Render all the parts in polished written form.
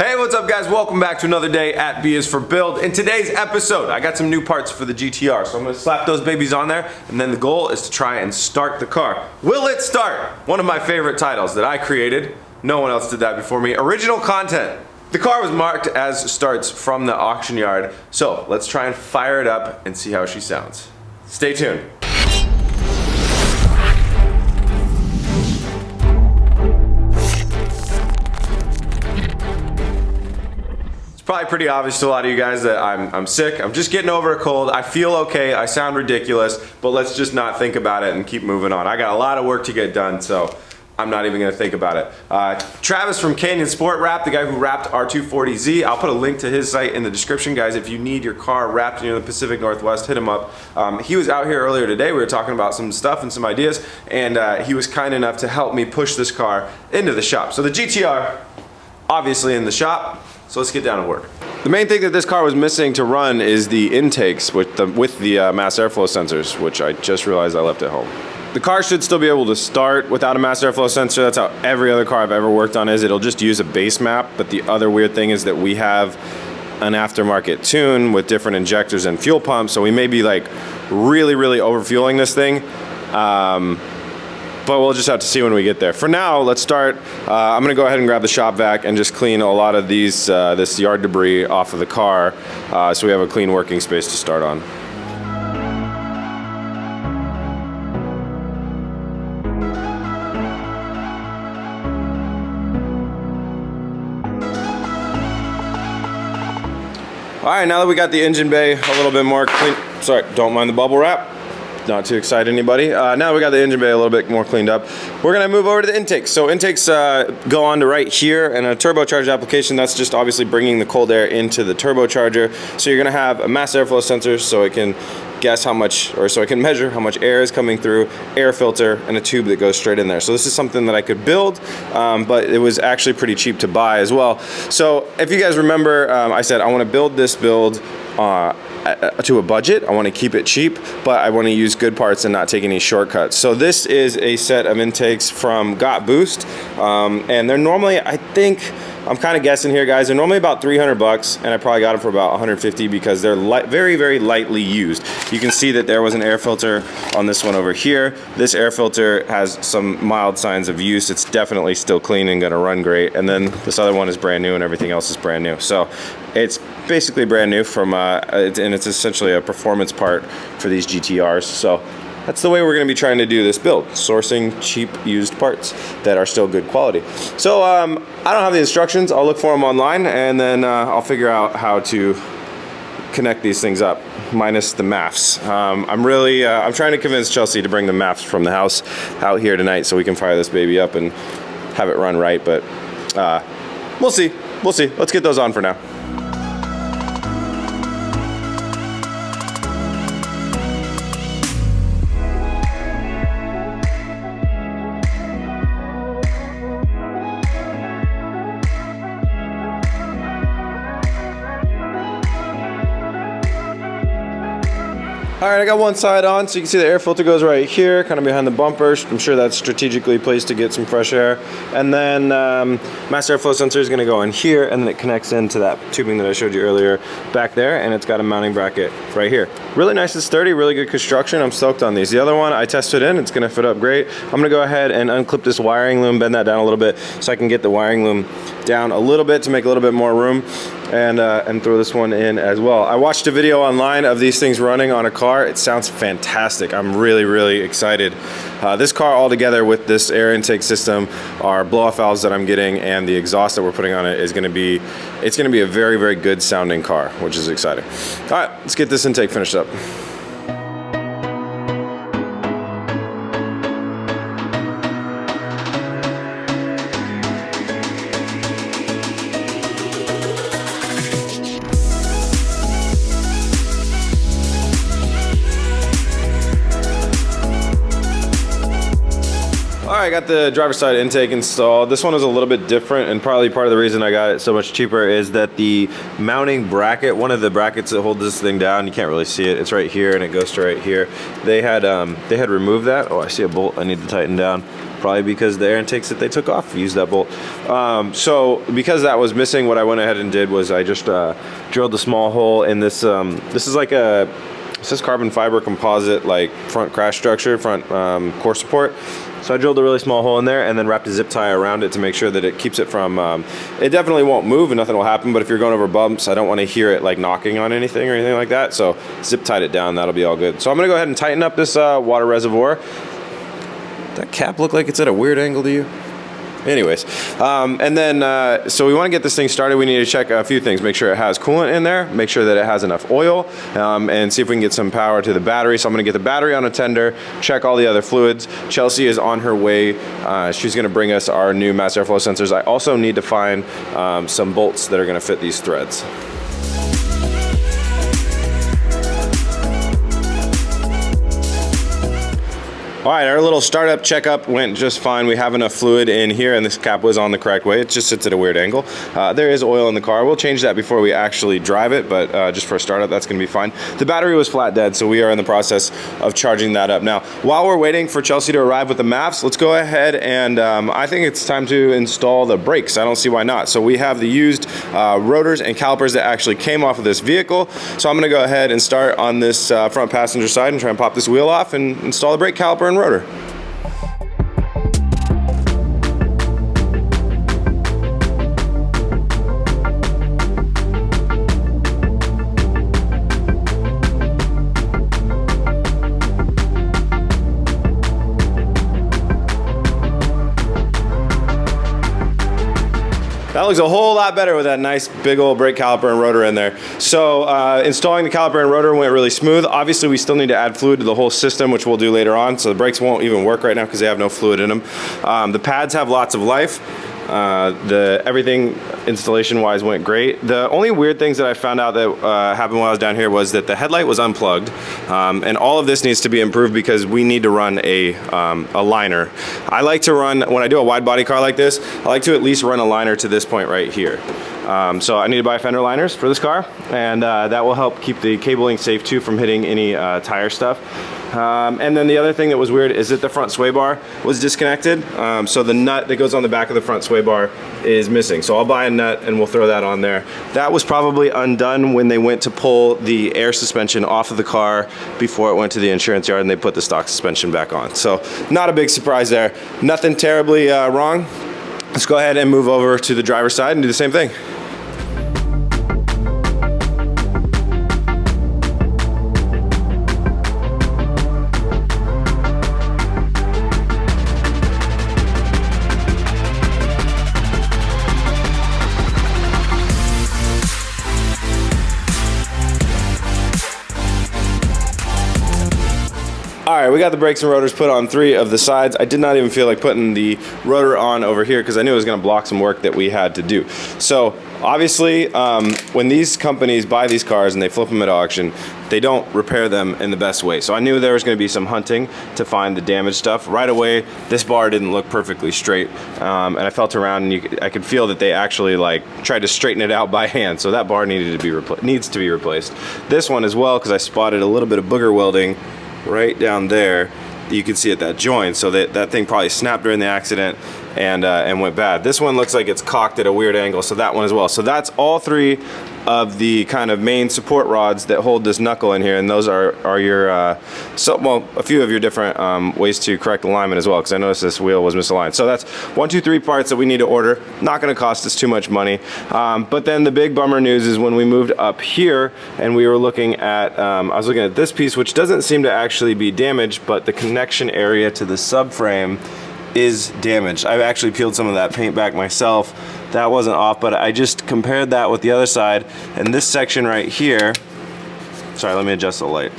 Hey, what's up guys? Welcome back to another day at B is for Build. In today's episode, I got some new parts for the GTR, so I'm gonna slap those babies on there, and then the goal is to try and start the car. Will it start? One of my favorite titles that I created. No one else did that before me. Original content. The car was marked as starts from the auction yard, so let's try and fire it up and see how she sounds. Stay tuned. Probably pretty obvious to a lot of you guys that I'm sick. I'm just getting over a cold. I feel okay. I sound ridiculous, but let's just not think about it and keep moving on. I got a lot of work to get done, so I'm not even gonna think about it. Travis from Canyon Sport Wrap, the guy who wrapped our 240Z. I'll put a link to his site in the description, guys. If you need your car wrapped near the Pacific Northwest, hit him up. He was out here earlier today. We were talking about some stuff and some ideas, and he was kind enough to help me push this car into the shop. So the GTR, obviously in the shop. So let's get down to work. The main thing that this car was missing to run is the intakes with the mass airflow sensors, which I just realized I left at home. The car should still be able to start without a mass airflow sensor. That's how every other car I've ever worked on is. It'll just use a base map, but the other weird thing is that we have an aftermarket tune with different injectors and fuel pumps, so we may be like really overfueling this thing. But we'll just have to see when we get there. For now, let's start. I'm gonna go ahead and grab the shop vac and just clean a lot of these this yard debris off of the car, so we have a clean working space to start on. All right, now that we got the engine bay a little bit more clean, sorry, don't mind the bubble wrap. Not to excite anybody. Now we got the engine bay a little bit more cleaned up. We're gonna move over to the intakes. So intakes go on to right here, and a turbocharged application, that's just obviously bringing the cold air into the turbocharger. So you're gonna have a mass airflow sensor so it can guess how much, or so it can measure how much air is coming through, air filter, and a tube that goes straight in there. So this is something that I could build, but it was actually pretty cheap to buy as well. So if you guys remember, I said I wanna build this build to a budget. I want to keep it cheap, but I want to use good parts and not take any shortcuts. So this is a set of intakes from Got Boost, and they're normally, I think, I'm kind of guessing here, guys, they're normally about 300 bucks, and I probably got them for about 150 because they're very lightly used. You can see that there was an air filter on this one over here. This air filter has some mild signs of use. It's definitely still clean and gonna run great. And then this other one is brand new and everything else is brand new. So it's basically brand new from, and it's essentially a performance part for these GTRs. So that's the way we're going to be trying to do this build, sourcing cheap used parts that are still good quality. So I don't have the instructions. I'll look for them online, and then I'll figure out how to connect these things up, minus the MAFs. I'm trying to convince Chelsea to bring the MAFs from the house out here tonight so we can fire this baby up and have it run right, but we'll see. Let's get those on for now. All right, I got one side on, so you can see the air filter goes right here, kind of behind the bumper. I'm sure that's strategically placed to get some fresh air. And then mass airflow sensor is gonna go in here, and then it connects into that tubing that I showed you earlier back there, and it's got a mounting bracket right here. Really nice and sturdy, really good construction. I'm stoked on these. The other one, I tested in, it's gonna fit up great. I'm gonna go ahead and unclip this wiring loom, bend that down a little bit so I can get the wiring loom down a little bit to make a little bit more room, and throw this one in as well. I watched a video online of these things running on a car. It sounds fantastic. I'm really excited. This car altogether with this air intake system, our blow-off valves that I'm getting, and the exhaust that we're putting on it is gonna be, it's gonna be a very good sounding car, which is exciting. All right, let's get this intake finished up. I got the driver's side intake installed. This one is a little bit different, and probably part of the reason I got it so much cheaper is that the mounting bracket, one of the brackets that holds this thing down, you can't really see it, it's right here and it goes to right here. They had removed that. Oh, I see a bolt I need to tighten down. probably because the air intakes that they took off used that bolt. So because that was missing, what I went ahead and did was I just drilled a small hole in this. This is like it says carbon fiber composite, like front crash structure, front core support. So I drilled a really small hole in there and then wrapped a zip tie around it to make sure that it keeps it from, it definitely won't move and nothing will happen, but if you're going over bumps, I don't want to hear it like knocking on anything or anything like that. So zip tied it down, that'll be all good. So I'm gonna go ahead and tighten up this water reservoir. That cap look like it's at a weird angle to you? Anyways, and then, so we want to get this thing started. We need to check a few things. Make sure it has coolant in there, make sure that it has enough oil, and see if we can get some power to the battery. So I'm going to get the battery on a tender, check all the other fluids. Chelsea is on her way. She's going to bring us our new mass airflow sensors. I also need to find some bolts that are going to fit these threads. All right, our little startup checkup went just fine. We have enough fluid in here and this cap was on the correct way. It just sits at a weird angle. There is oil in the car. We'll change that before we actually drive it, but just for a startup, that's gonna be fine. The battery was flat dead, so we are in the process of charging that up. Now, while we're waiting for Chelsea to arrive with the maps, let's go ahead and I think it's time to install the brakes. I don't see why not. So we have the used rotors and calipers that actually came off of this vehicle. So I'm gonna go ahead and start on this front passenger side and try and pop this wheel off and install the brake caliper and rotor. That looks a whole lot better with that nice big old brake caliper and rotor in there. So installing the caliper and rotor went really smooth. Obviously we still need to add fluid to the whole system, which we'll do later on. So the brakes won't even work right now because they have no fluid in them. The pads have lots of life. Everything installation wise went great. The only weird things that I found out that happened while I was down here was that the headlight was unplugged, and all of this needs to be improved because we need to run a liner. I like to run, when I do a wide body car like this, I like to at least run a liner to this point right here. So I need to buy fender liners for this car, and that will help keep the cabling safe too from hitting any tire stuff. And then the other thing that was weird is that the front sway bar was disconnected. So the nut that goes on the back of the front sway bar is missing. So I'll buy a nut and we'll throw that on there. That was probably undone when they went to pull the air suspension off of the car before it went to the insurance yard and they put the stock suspension back on. So not a big surprise there. Nothing terribly wrong. Let's go ahead and move over to the driver's side and do the same thing. All right, we got the brakes and rotors put on 3 of the sides. I did not even feel like putting the rotor on over here because I knew it was gonna block some work that we had to do. So obviously, when these companies buy these cars and they flip them at auction, they don't repair them in the best way. So I knew there was gonna be some hunting to find the damaged stuff. Right away, this bar didn't look perfectly straight. And I felt around and I could feel that they actually like tried to straighten it out by hand. So that bar needs to be replaced. This one as well, because I spotted a little bit of booger welding right down there. You can see at that joint, so that thing probably snapped during the accident and went bad. This one looks like it's cocked at a weird angle, so that one as well. So that's all 3 of the kind of main support rods that hold this knuckle in here, and those are your a few of your different ways to correct alignment as well, because I noticed this wheel was misaligned. So that's 1, 2, 3 parts that we need to order. Not going to cost us too much money. But then the big bummer news is when we moved up here and we were looking at, I was looking at this piece, which doesn't seem to actually be damaged, but the connection area to the subframe is damaged. I've actually peeled some of that paint back myself. That wasn't off, but I just compared that with the other side, and this section right here, sorry, let me adjust the light.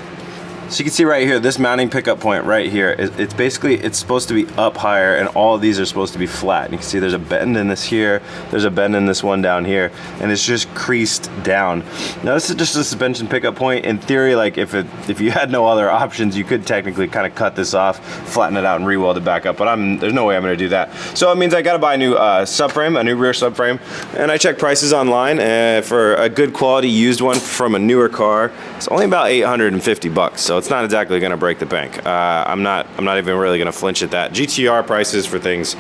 So you can see right here, this mounting pickup point right here, it's basically, it's supposed to be up higher, and all of these are supposed to be flat. And you can see there's a bend in this here, there's a bend in this one down here, and it's just creased down. Now this is just a suspension pickup point. In theory, like if you had no other options, you could technically kind of cut this off, flatten it out, and re-weld it back up, but there's no way I'm gonna do that. So it means I gotta buy a new subframe, a new rear subframe, and I checked prices online, and for a good quality used one from a newer car, it's only about $850. So so it's not exactly going to break the bank. I'm not even really going to flinch at that. GTR prices for things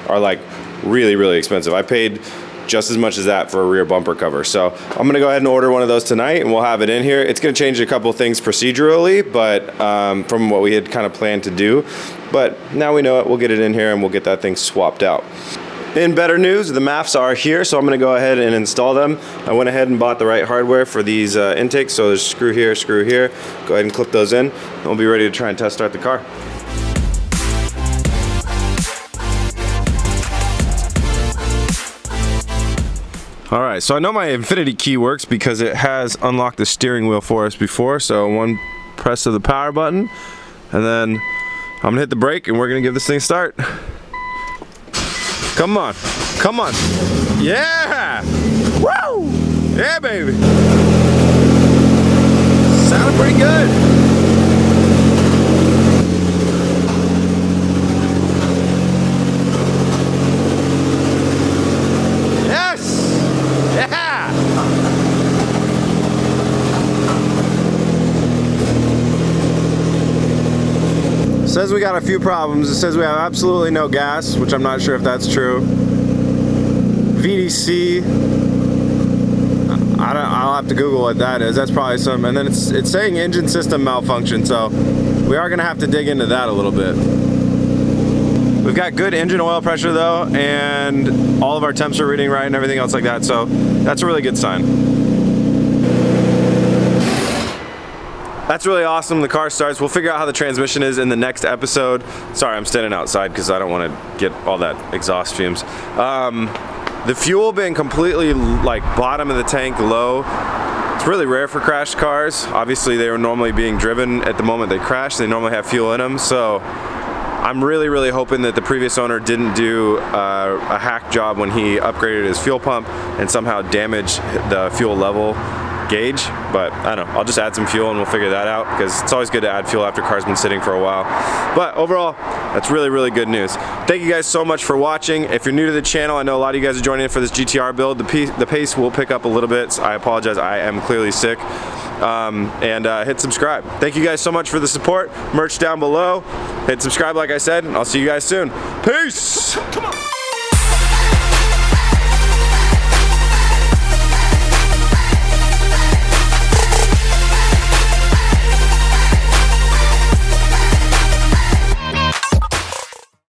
are like really expensive. I paid just as much as that for a rear bumper cover. So I'm gonna go ahead and order one of those tonight, and we'll have it in here. It's gonna change a couple things procedurally, but from what we had kind of planned to do. But now we know it, we'll get it in here and we'll get that thing swapped out. In better news, the MAFs are here, so I'm gonna go ahead and install them. I went ahead and bought the right hardware for these intakes, so there's screw here, screw here. Go ahead and clip those in, and we'll be ready to try and test start the car. All right, so I know my infinity key works because it has unlocked the steering wheel for us before. So one press of the power button, and then I'm gonna hit the brake and we're gonna give this thing a start. Come on, come on. Yeah! Woo! Yeah, baby. Sounded pretty good. Says we got a few problems. It says we have absolutely no gas, which I'm not sure if that's true. VDC, I'll have to Google what that is. That's probably some, and then it's saying engine system malfunction, so we are gonna have to dig into that a little bit. We've got good engine oil pressure though, and all of our temps are reading right and everything else like that, so that's a really good sign. That's really awesome. The car starts. We'll figure out how the transmission is in the next episode. Sorry, I'm standing outside because I don't want to get all that exhaust fumes. The fuel being completely like bottom of the tank low. It's really rare for crashed cars. Obviously, they were normally being driven at the moment they crash. They normally have fuel in them. So I'm really hoping that the previous owner didn't do a hack job when he upgraded his fuel pump and somehow damaged the fuel level gauge, but I don't know, I'll just add some fuel and we'll figure that out, because it's always good to add fuel after car's been sitting for a while. But overall, that's really good news. Thank you guys so much for watching. If you're new to the channel, I know a lot of you guys are joining in for this GTR build. The pace will pick up a little bit, so I apologize, I am clearly sick. Hit subscribe. Thank you guys so much for the support. Merch down below. Hit subscribe like I said, and I'll see you guys soon. Peace! Come on.